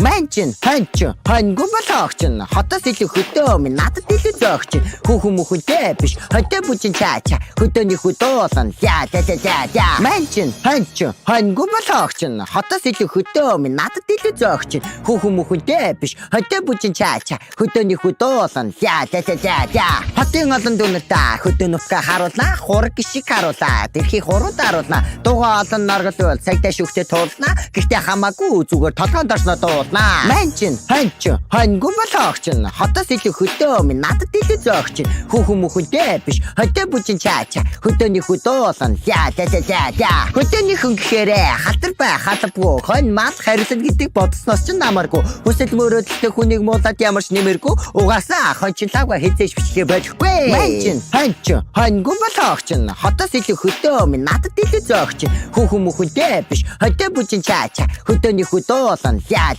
Мань чин хоньгүй болохч нь хотоос илүү хөдөө минь надад илүү зөөгч хүүхэн мөхөнтэй биш хөдөө бүжин чаача хөдөөний хөдөөсөн за Мань чин хоньгүй болохч нь хотоос илүү хөдөө минь надад илүү зөөгч хүүхэн мөхөнтэй биш хөдөө бүжин чаача хөдөөний хөдөөсөн за хотын олон дүнэртаа хөдөө нутгаа харуулнаа хураг гişиг харуулаа тэрхий хурууд харуулнаа дугаа олон наргал бол цагтаа шүхтэй туулнаа гэхдээ хамаагүй зүгээр толгойн дорсноо дуулнаа Мань чин хоньгүй болохч нь хотоос илүү хөдөө минь надад илүү зөөгч хүүхэн мөхөнтэй биш хөдөө бүжин чаача хөдөөний хөдөөсөн за хөдөөний хүн гэхээрээ хатар бай халбгүй хонь мал харилсан гэдэг бодсноос ч намаргүй хүсэл мөрөөдөлтэй хүнийг муулаад ямар ч нэмэргүй угаасаа хончлаагаа хизээж бичлээ болохгүй Мань чин хоньгүй болохч нь хотоос илүү хөдөө минь надад илүү зөөгч хүүхэн мөхөнтэй биш хөдөө бүжин чаача хөдөөний хөдөөсөн за